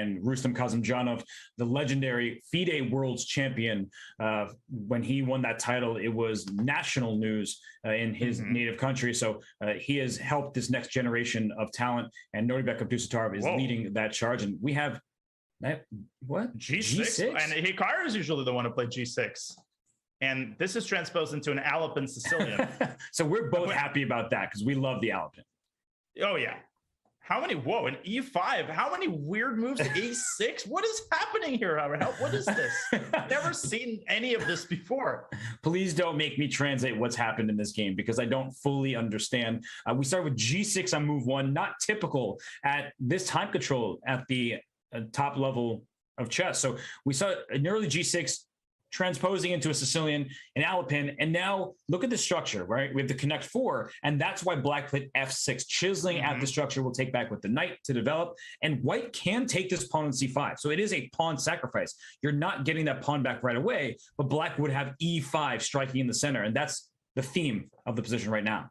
and Rustam Kazımcanov, the legendary FIDE World's Champion. When he won that title, it was national news in his native country. So he has helped this next generation of talent, and Nodirbek Abdusattorov is leading that charge. And we have what? G6? And Hikaru is usually the one to play G6. And this is transposed into an Alapin Sicilian. So we're both happy about that because we love the Alapin. Oh, yeah. How many? Whoa, an E5. How many weird moves? A6? What is happening here, Howard? What is this? I've never seen any of this before. Please don't make me translate what's happened in this game because I don't fully understand. We start with G6 on move 1, not typical at this time control at the top level of chess. So we saw an early G6 transposing into a Sicilian, an Alapin, and now look at the structure, right? We have the connect 4, and that's why black played F6. Chiseling at the structure will take back with the knight to develop, and white can take this pawn on C5. So it is a pawn sacrifice. You're not getting that pawn back right away, but black would have E5 striking in the center, and that's the theme of the position right now.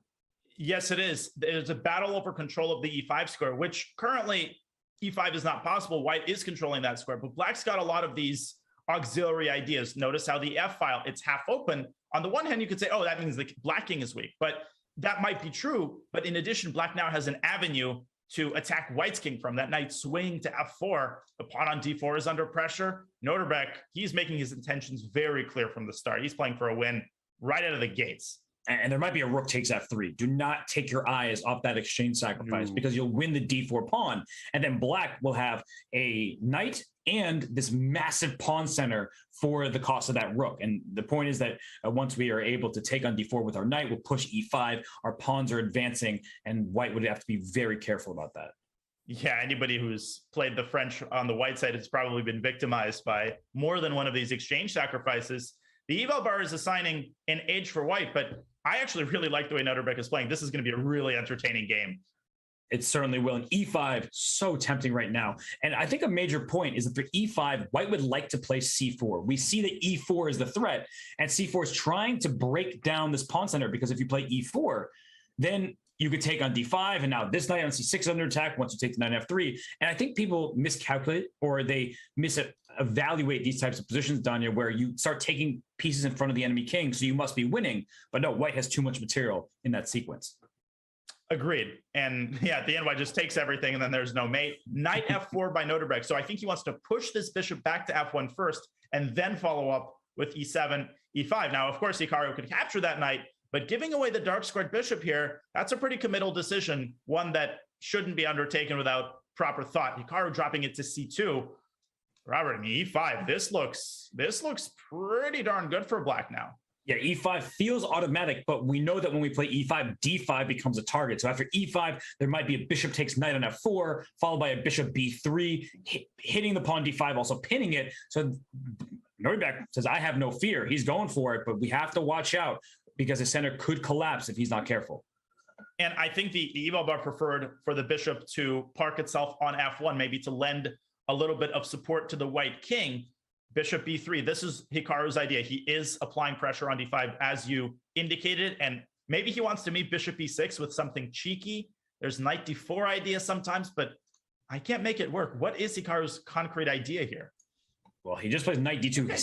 Yes, it is. There's a battle over control of the E5 square, which currently E5 is not possible. White is controlling that square, but black's got a lot of these auxiliary ideas. Notice how the F file, it's half open. On the one hand, you could say, oh, that means the black king is weak, but that might be true. But in addition, black now has an avenue to attack white's king from. That knight swing to F4. The pawn on D4 is under pressure. Nodirbek, he's making his intentions very clear from the start. He's playing for a win right out of the gates. And there might be a rook takes F3. Do not take your eyes off that exchange sacrifice because you'll win the D4 pawn. And then black will have a knight and this massive pawn center for the cost of that rook. And the point is that once we are able to take on D4 with our knight, we'll push E5. Our pawns are advancing, and white would have to be very careful about that. Yeah, anybody who's played the French on the white side has probably been victimized by more than one of these exchange sacrifices. The eval bar is assigning an edge for white, but I actually really like the way Nodirbek is playing. This is going to be a really entertaining game. It certainly will. And E5, so tempting right now. And I think a major point is that for E5, white would like to play C4. We see that E4 is the threat, and C4 is trying to break down this pawn center, because if you play E4, then you could take on D5, and now this knight on C6 under attack once you take the knight on F3. And I think people miscalculate, or they misevaluate these types of positions, Danya, where you start taking pieces in front of the enemy king, so you must be winning. But no, white has too much material in that sequence. Agreed. And yeah, at the end, white just takes everything, and then there's no mate. Knight F4 by Nodirbek. So I think he wants to push this bishop back to F1 first, and then follow up with E7, E5. Now, of course, Hikaru could capture that knight, but giving away the dark squared bishop here, that's a pretty committal decision, one that shouldn't be undertaken without proper thought. Hikaru dropping it to C2. Robert, in E5, this looks pretty darn good for black now. Yeah, E5 feels automatic, but we know that when we play E5, D5 becomes a target. So after E5, there might be a bishop takes knight on F4, followed by a bishop B3, hitting the pawn D5, also pinning it. So Nodirbek says, I have no fear. He's going for it, but we have to watch out, because the center could collapse if he's not careful. And I think the eval bar preferred for the bishop to park itself on F1, maybe to lend a little bit of support to the white king. Bishop B3, this is Hikaru's idea. He is applying pressure on D5, as you indicated, and maybe he wants to meet Bishop B6 with something cheeky. There's Knight D4 idea sometimes, but I can't make it work. What is Hikaru's concrete idea here? Well, he just plays Knight D2. Okay,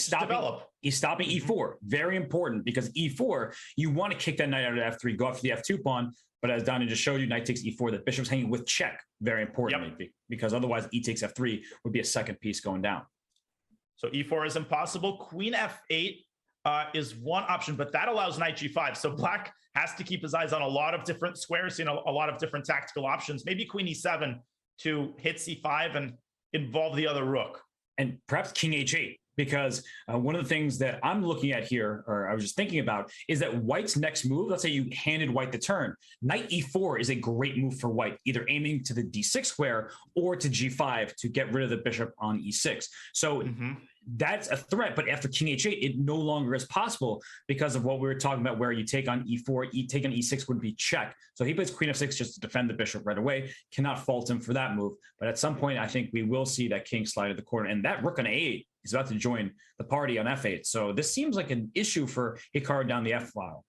he's stopping E4. Very important, because E4, you want to kick that knight out of F3, go after the F2 pawn. But as Danya just showed you, knight takes E4, the bishop's hanging with check. Very importantly, because otherwise E takes F3 would be a second piece going down. So E4 is impossible. Queen F8 is one option, but that allows knight G5. So black has to keep his eyes on a lot of different squares, a lot of different tactical options. Maybe Queen E7 to hit C5 and involve the other rook. And perhaps King H8, because one of the things that I'm looking at here, or I was just thinking about, is that white's next move, let's say you handed white the turn, knight E4 is a great move for white, either aiming to the D6 square or to G5 to get rid of the bishop on E6. So that's a threat, but after King H8, it no longer is possible because of what we were talking about, where you take on E4, take on E6 would be check. So he plays Queen F6 just to defend the bishop right away. Cannot fault him for that move. But at some point, I think we will see that king slide to the corner, and that rook on A8 is about to join the party on F8. So this seems like an issue for Hikaru down the F file.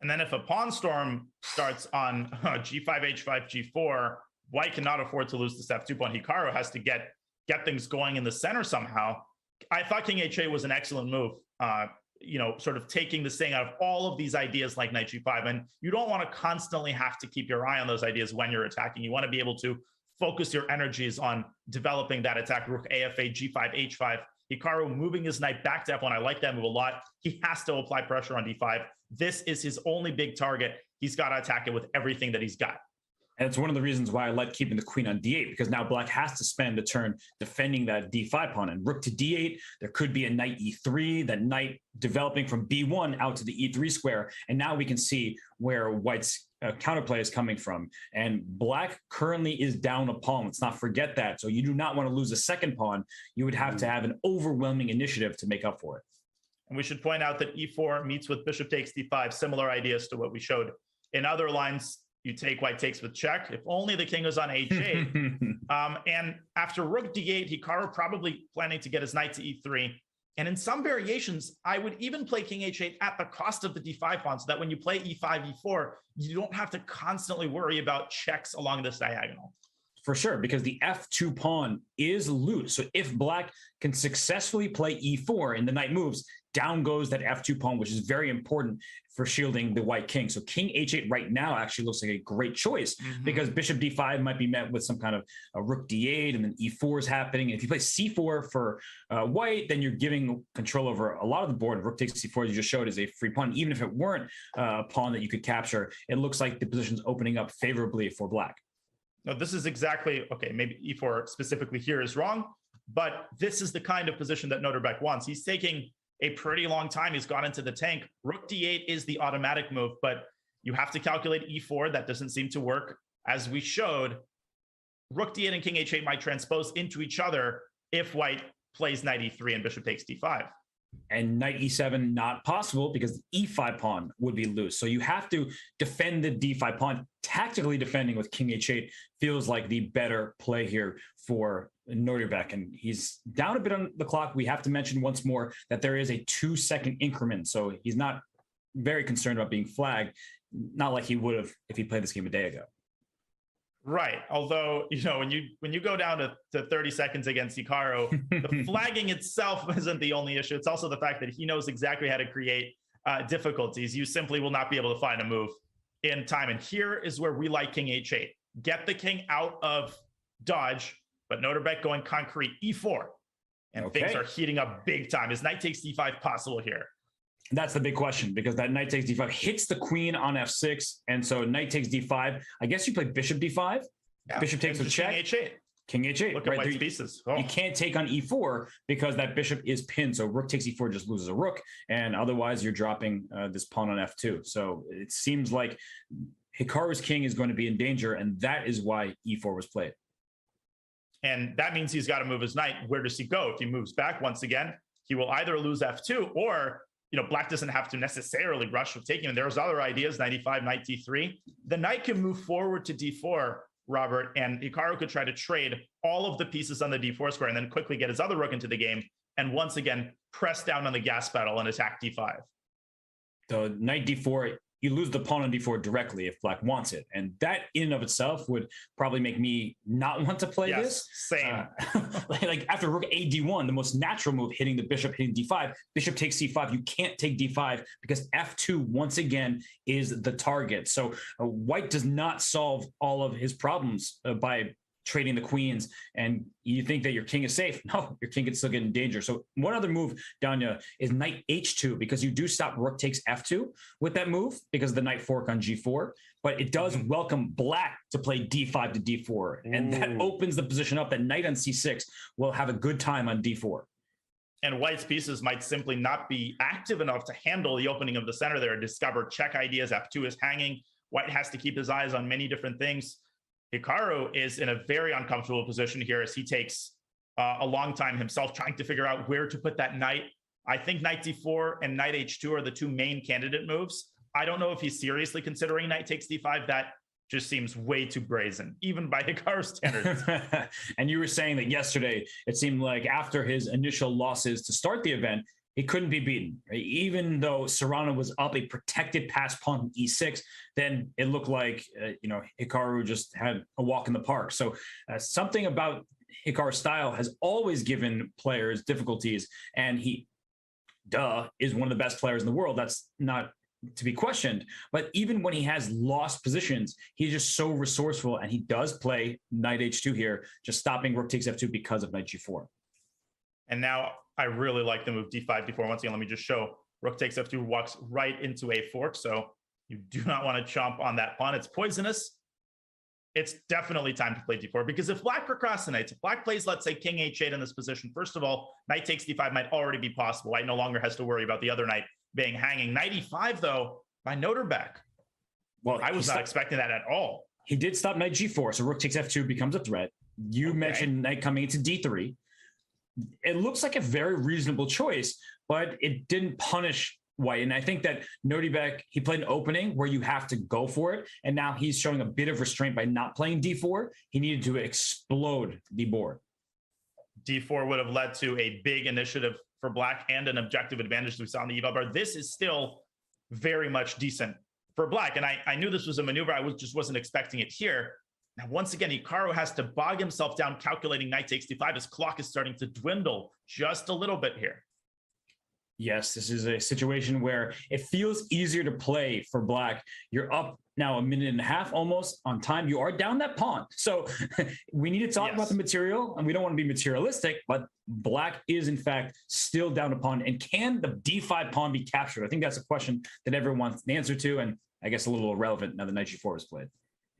And then if a pawn storm starts on G5, H5, G4, white cannot afford to lose this F2 pawn. Hikaru has to get get things going in the center somehow. I thought King H8 was an excellent move. Sort of taking this thing out of all of these ideas like Knight G5. And you don't want to constantly have to keep your eye on those ideas when you're attacking. You want to be able to focus your energies on developing that attack. Rook AFA, G5, H5. Hikaru moving his knight back to F1. I like that move a lot. He has to apply pressure on D5. This is his only big target. He's got to attack it with everything that he's got. And it's one of the reasons why I like keeping the queen on d8, because now black has to spend a turn defending that d5 pawn. And rook to d8, there could be a knight e3, that knight developing from b1 out to the e3 square. And now we can see where white's counterplay is coming from. And black currently is down a pawn. Let's not forget that. So you do not want to lose a second pawn. You would have to have an overwhelming initiative to make up for it. And we should point out that e4 meets with bishop takes d5, similar ideas to what we showed in other lines. You take white takes with check. If only the king was on h8. And after rook d8, Hikaru probably planning to get his knight to e3. And in some variations, I would even play king h8 at the cost of the d5 pawn, so that when you play e5, e4, you don't have to constantly worry about checks along this diagonal. For sure, because the f2 pawn is loose. So if black can successfully play e4 and the knight moves, down goes that f2 pawn, which is very important for shielding the white king. So king h8 right now actually looks like a great choice, because bishop d5 might be met with some kind of a rook d8, and then e4 is happening. And if you play c4 for white, then you're giving control over a lot of the board. Rook takes c4, as you just showed, is a free pawn. Even if it weren't a pawn that you could capture, it looks like the position's opening up favorably for black. No, this is exactly, okay, maybe e4 specifically here is wrong, but this is the kind of position that Nodirbek wants. He's taking a pretty long time. He's got into the tank. Rook d8 is the automatic move, but you have to calculate e4. That doesn't seem to work. As we showed, rook d8 and king h8 might transpose into each other if white plays knight e3 and bishop takes d5. And knight e7 not possible, because the e5 pawn would be loose. So you have to defend the d5 pawn. Tactically defending with king h8 feels like the better play here for Nodirbek, and he's down a bit on the clock. We have to mention once more that there is a 2-second increment, so he's not very concerned about being flagged, not like he would have if he played this game a day ago. Right. Although, when you go down to 30 seconds against Hikaru, the flagging itself isn't the only issue. It's also the fact that he knows exactly how to create difficulties. You simply will not be able to find a move in time. And here is where we like king h8. Get the king out of dodge, but Nodirbek going concrete e4. And things are heating up big time. Is knight takes d5 possible here? That's the big question, because that knight takes d5 hits the queen on f6. And so knight takes d5. I guess you play bishop d5. Yeah, bishop takes with check. King h8. King h8. Look at white's pieces. You can't take on e4 because that bishop is pinned. So rook takes e4 just loses a rook. And otherwise, you're dropping this pawn on f2. So it seems like Hikaru's king is going to be in danger. And that is why e4 was played. And that means he's got to move his knight. Where does he go? If he moves back once again, he will either lose f2 or black doesn't have to necessarily rush with taking him. There's other ideas, knight e5, knight d3. The knight can move forward to d4, Robert, and Hikaru could try to trade all of the pieces on the d4 square and then quickly get his other rook into the game and once again press down on the gas pedal and attack d5. So knight d4, you lose the pawn on d4 directly if black wants it. And that in and of itself would probably make me not want to play this. Same. Like after rook a d1, the most natural move, hitting the bishop, hitting d5, bishop takes c5. You can't take d5 because f2 once again is the target. So white does not solve all of his problems by trading the queens, and you think that your king is safe. No, your king can still get in danger. So one other move, Danya, is knight h2, because you do stop rook takes f2 with that move because of the knight fork on g4, but it does welcome black to play d5 to d4, and that opens the position up that knight on c6 will have a good time on d4. And white's pieces might simply not be active enough to handle the opening of the center there. Discover check ideas. f2 is hanging. White has to keep his eyes on many different things. Hikaru is in a very uncomfortable position here as he takes a long time himself trying to figure out where to put that knight. I think knight d4 and knight h2 are the two main candidate moves. I don't know if he's seriously considering knight takes d5. That just seems way too brazen, even by Hikaru's standards. And you were saying that yesterday, it seemed like after his initial losses to start the event, he couldn't be beaten. Right? Even though Serrano was up a protected pass pawn e6, then it looked like Hikaru just had a walk in the park. So something about Hikaru's style has always given players difficulties, and he, is one of the best players in the world. That's not to be questioned. But even when he has lost positions, he's just so resourceful, and he does play knight h2 here, just stopping rook takes f2 because of knight g4. And now I really like the move d5 d4. Once again, let me just show rook takes f2 walks right into a fork. So you do not want to chomp on that pawn. It's poisonous. It's definitely time to play d4, because if black procrastinates, if black plays, let's say, king h8 in this position, first of all, knight takes d5 might already be possible. White no longer has to worry about the other knight being hanging. Knight e5, though, by Nodirbek. Well, I was not expecting that at all. He did stop knight g4, so rook takes f2 becomes a threat. You mentioned knight coming into d3. It looks like a very reasonable choice, but it didn't punish White. And I think that Nodirbek, he played an opening where you have to go for it. And now he's showing a bit of restraint by not playing d4. He needed to explode the board. d4 would have led to a big initiative for black and an objective advantage we saw on the eval bar. This is still very much decent for black. And I knew this was a maneuver. I just wasn't expecting it here. Now, once again, Hikaru has to bog himself down calculating knight takes d5. His clock is starting to dwindle just a little bit here. Yes, this is a situation where it feels easier to play for black. You're up now a minute and a half almost on time. You are down that pawn. So we need to talk about the material, and we don't want to be materialistic, but black is in fact still down a pawn. And can the d5 pawn be captured? I think that's a question that everyone wants an answer to, and I guess a little irrelevant now that knight g4 is played.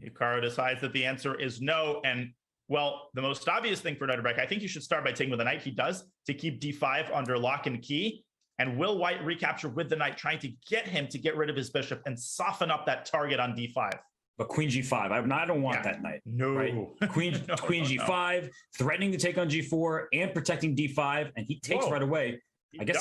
Hikaru decides that the answer is no. And well, the most obvious thing for Nodirbek, I think you should start by taking with a knight. He does, to keep d5 under lock and key. And will White recapture with the knight, trying to get him to get rid of his bishop and soften up that target on d5? But queen g5, I don't want that knight. No. Right? Queen g5, threatening to take on g4 and protecting d5, and he takes right away. I guess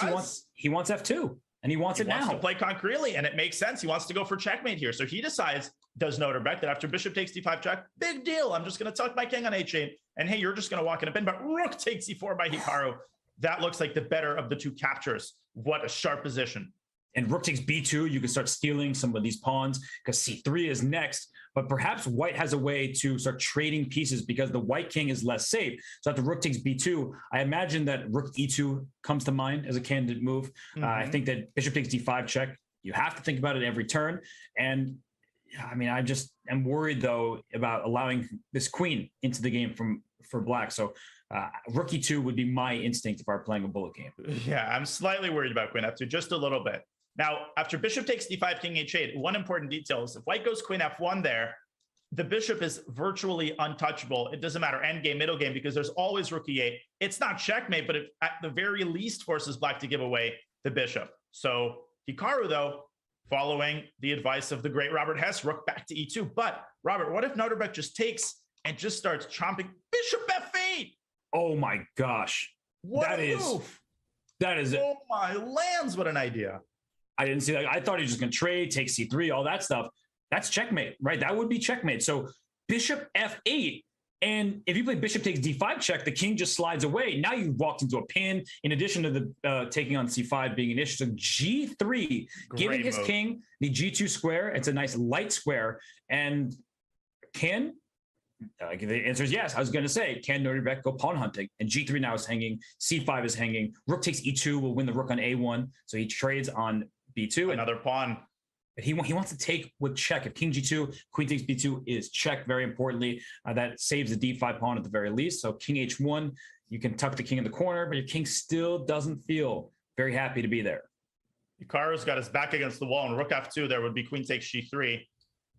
he wants f2, and he wants it now. He wants to play concretely, and it makes sense. He wants to go for checkmate here. So he decides, does Nodirbek, that after bishop takes d5 check, big deal. I'm just going to tuck my king on h8, and hey, you're just going to walk in a pin. But rook takes e4 by Hikaru. That looks like the better of the two captures. What a sharp position. And rook takes b2, you can start stealing some of these pawns because c3 is next. But perhaps White has a way to start trading pieces because the white king is less safe. So after rook takes b2, I imagine that rook e2 comes to mind as a candidate move. I think that bishop takes d5 check. You have to think about it every turn. And I mean, I'm worried, though, about allowing this queen into the game for black. So rook e2 would be my instinct if I were playing a bullet game. Yeah, I'm slightly worried about queen f2, just a little bit. Now, after bishop takes d5, king h8, one important detail is if white goes queen f1 there, the bishop is virtually untouchable. It doesn't matter end game, middle game, because there's always rook e8. It's not checkmate, but it at the very least forces black to give away the bishop. So Hikaru, though, following the advice of the great Robert Hess, rook back to e2. But Robert, what if Nodirbek just takes and just starts chomping bishop f8? Oh my gosh. What a move. That is Oh my lands, what an idea. I didn't see that. I thought he was just going to trade, take c3, all that stuff. That's checkmate, right? That would be checkmate. So bishop f8. And if you play bishop takes d5 check, the king just slides away. Now you've walked into a pin, in addition to the taking on c5 being an issue. So g3, giving his king the g2 square. It's a nice light square. And the answer is yes. I was going to say, can Nodirbek go pawn hunting? And g3 now is hanging. c5 is hanging. Rook takes e2 will win the rook on a1. So he trades on b2. Another pawn. But he wants to take with check. If king g2, queen takes b2 is check, very importantly. That saves the d5 pawn at the very least. So king h1, you can tuck the king in the corner, but your king still doesn't feel very happy to be there. Hikaru's got his back against the wall, and rook f2 there would be queen takes g3.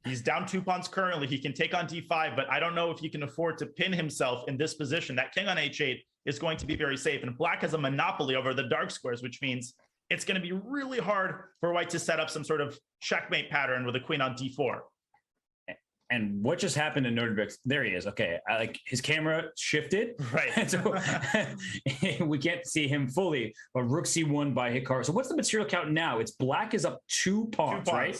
He's down 2 pawns currently. He can take on d5, but I don't know if he can afford to pin himself in this position. That king on h8 is going to be very safe, and black has a monopoly over the dark squares, which means it's going to be really hard for white to set up some sort of checkmate pattern with a queen on d4. And what just happened to Nodirbek? There he is. Okay, like his camera shifted, right? So we can't see him fully. But rook c1 by Hikaru. So what's the material count now? It's black is up 2 pawns, right?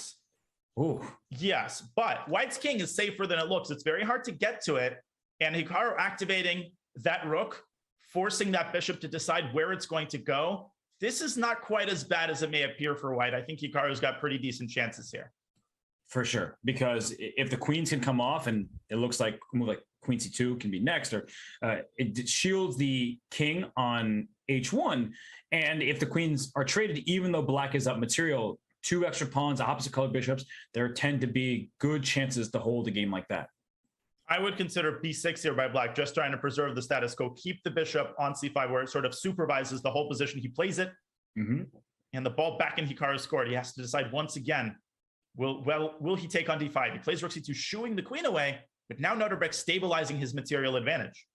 Ooh. Yes, but white's king is safer than it looks. It's very hard to get to it, and Hikaru activating that rook, forcing that bishop to decide where it's going to go. This is not quite as bad as it may appear for white. I think Hikaru's got pretty decent chances here. For sure, because if the queens can come off and it looks like a move like queen c2 can be next, or it shields the king on h1. And if the queens are traded, even though black is up material, 2 extra pawns, opposite colored bishops, there tend to be good chances to hold a game like that. I would consider b6 here by black, just trying to preserve the status quo, keep the bishop on c5 where it sort of supervises the whole position. He plays it, and the ball back in Hikaru's court. He has to decide once again, will he take on d5? He plays rook c2, shooing the queen away, but now Nodirbek stabilizing his material advantage.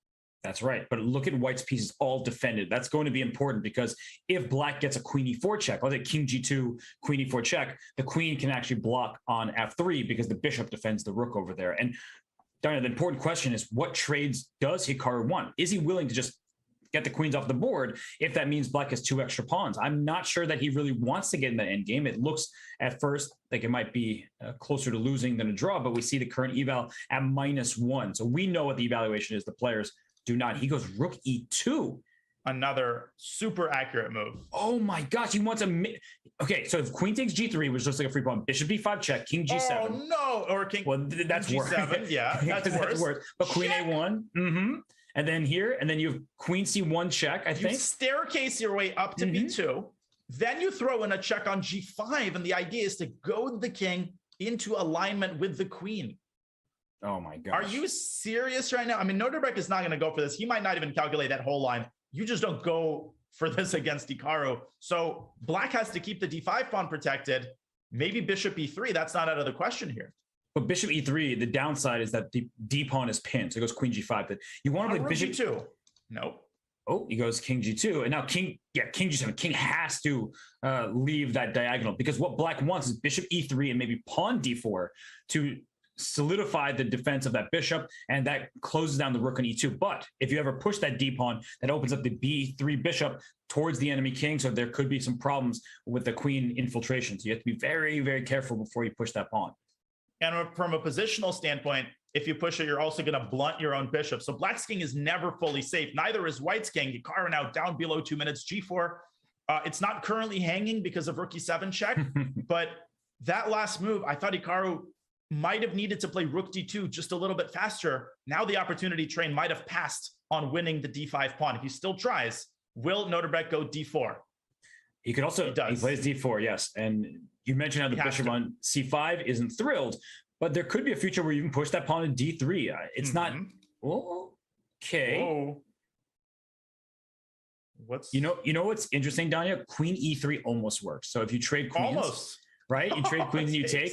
That's right. But look at white's pieces all defended. That's going to be important because if black gets a queen e4 check, let's say king g2, queen e4 check, the queen can actually block on f3 because the bishop defends the rook over there. And Daniel, the important question is, what trades does Hikaru want? Is he willing to just get the queens off the board if that means black has 2 extra pawns? I'm not sure that he really wants to get in that end game. It looks at first like it might be closer to losing than a draw, but we see the current eval at -1. So we know what the evaluation is. The players do not. He goes rook e2. Another super accurate move. Oh my gosh, he wants a... Okay, so if queen takes g3, which looks like a free pawn, bishop b5 check, king g7. Oh no, or king... Well, that's king worse. G7, yeah, that's worse. But queen a1, and then here, and then you have queen c1 check, I think. You staircase your way up to b2, then you throw in a check on g5, and the idea is to goad the king into alignment with the queen. Oh my gosh. Are you serious right now? I mean, Nodirbek is not going to go for this. He might not even calculate that whole line. You just don't go for this against Hikaru. So black has to keep the d5 pawn protected. Maybe bishop e3. That's not out of the question here. But bishop e3, the downside is that the d pawn is pinned. So it goes queen g5. But you want to play bishop g2. Nope. Oh, he goes king g2. And now king g7. King has to leave that diagonal because what black wants is bishop e3 and maybe pawn d4 to solidify the defense of that bishop, and that closes down the rook on e2. But if you ever push that d pawn, that opens up the b3 bishop towards the enemy king, so there could be some problems with the queen infiltration. So you have to be very, very careful before you push that pawn. And from a positional standpoint, if you push it, you're also going to blunt your own bishop. So black's king is never fully safe. Neither is white's king. Hikaru now down below 2 minutes. G4. It's not currently hanging because of rook e7 check, but that last move, I thought Hikaru might have needed to play rook d2 just a little bit faster. Now the opportunity train might have passed on winning the d5 pawn. If he still tries, will Nodirbek go d4? He could also, he plays d4, yes. And you mentioned how the bishop on c5 isn't thrilled, but there could be a future where you can push that pawn to d3. It's not, okay. Whoa. You know what's interesting, Danya? Queen e3 almost works. So if you trade queens, right? You trade queens and you take,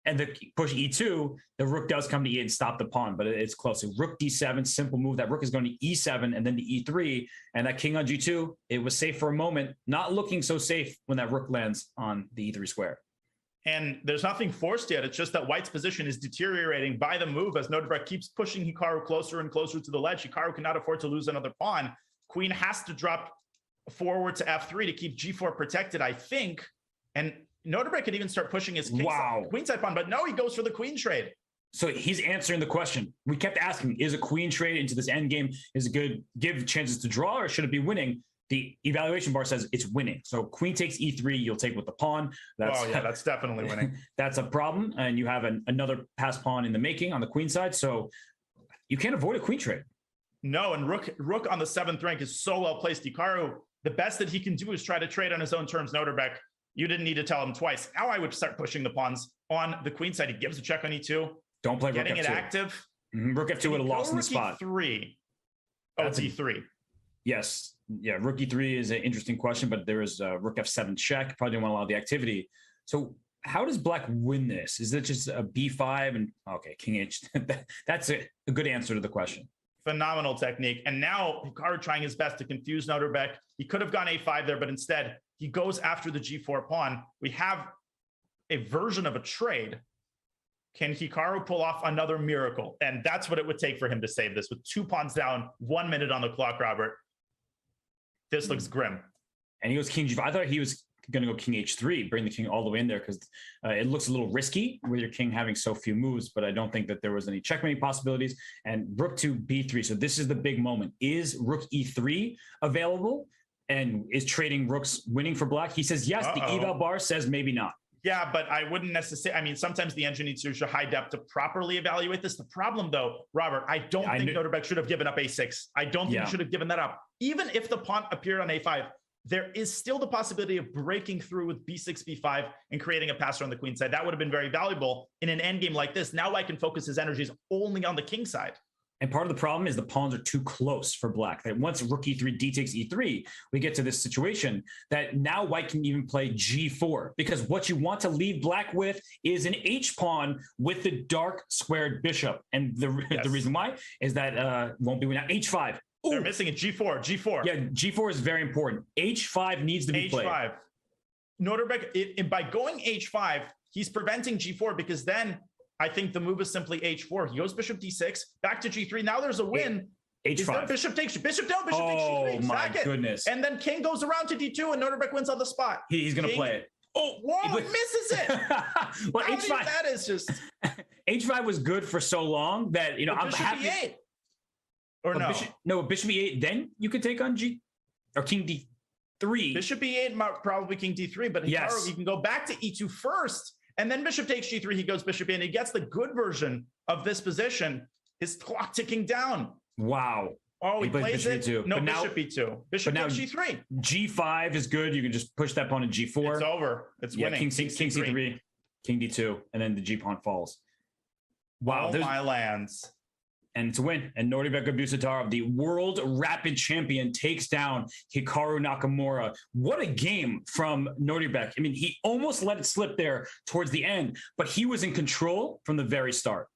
and the push e2, the rook does come to e and stop the pawn, but it's close. So rook d7, simple move. That rook is going to e7 and then to e3, and that king on g2, it was safe for a moment. Not looking so safe when that rook lands on the e3 square. And there's nothing forced yet. It's just that white's position is deteriorating by the move as Nodirbek keeps pushing Hikaru closer and closer to the ledge. Hikaru cannot afford to lose another pawn. Queen has to drop forward to f3 to keep g4 protected, I think. And Nodirbek could even start pushing his queenside pawn, but no, he goes for the queen trade. So he's answering the question. We kept asking, is a queen trade into this endgame, is it good, give chances to draw, or should it be winning? The evaluation bar says it's winning. So queen takes e3, you'll take with the pawn. That's definitely winning. That's a problem. And you have another pass pawn in the making on the queen side. So you can't avoid a queen trade. No, and rook on the 7th rank is so well placed. Hikaru, the best that he can do is try to trade on his own terms. Nodirbek, you didn't need to tell him twice. Now I would start pushing the pawns on the queen side. He gives a check on e2. Don't play getting rook f2. It active. Rook f2 would have lost in the spot. E3. Oh, it's e3. Yes. Yeah, rook e3 is an interesting question, but there is a rook f7 check. Probably didn't want to allow the activity. So how does black win this? Is it just a b5 and okay, king h? That's a good answer to the question. Phenomenal technique. And now Hikaru trying his best to confuse Nodirbek. He could have gone a5 there, but instead he goes after the g4 pawn. We have a version of a trade. Can Hikaru pull off another miracle? And that's what it would take for him to save this. With 2 pawns down, 1 minute on the clock, Robert. This looks grim. And he goes king g5. I thought he was going to go king h3, bring the king all the way in there because it looks a little risky with your king having so few moves, but I don't think that there was any checkmate possibilities. And rook to b3. So this is the big moment. Is rook e3 available? And is trading rooks winning for black? He says yes. The eval bar says maybe not. Yeah, but I wouldn't necessarily. I mean, sometimes the engine needs to reach a high depth to properly evaluate this. The problem, though, Robert, I don't think Nodirbek should have given up a6. I don't think he should have given that up. Even if the pawn appeared on a5, there is still the possibility of breaking through with b6, b5, and creating a passer on the queen side. That would have been very valuable in an endgame like this. Now White can focus his energies only on the king side. And part of the problem is the pawns are too close for Black. That once rook e3, d takes e3, we get to this situation that now White can even play g4, because what you want to leave Black with is an h pawn with the dark squared bishop. And the reason why is that won't be now h5. Ooh. They're missing a g4. Yeah, g4 is very important. h5 needs to be played. h5. Nodirbek, by going h5, he's preventing g4, because then I think the move is simply h4. He goes bishop d6, back to g3. Now there's a win. h5. Bishop takes down, bishop takes g3. Oh my goodness. And then king goes around to d2, and Nodirbek wins on the spot. He's going to play it. Oh, whoa, he misses it. Well, h5. That is just... h5 was good for so long that, you know, I'm happy. E8. Or no? Bishop e8. Then you could take on king d3. Bishop e8, probably king d3, but Hikaru, you can go back to e2 first. And then bishop takes g3, he goes bishop in. He gets the good version of this position. His clock ticking down. Wow. Oh, he plays it. E2. No, bishop e2. Bishop takes g3. G5 is good. You can just push that pawn to g4. It's over. It's winning. King c3, king d2, and then the g pawn falls. Wow. Oh, my lands. And it's a win. And Nodirbek Abdusattorov, the world rapid champion, takes down Hikaru Nakamura. What a game from Nodirbek. I mean, he almost let it slip there towards the end, but he was in control from the very start.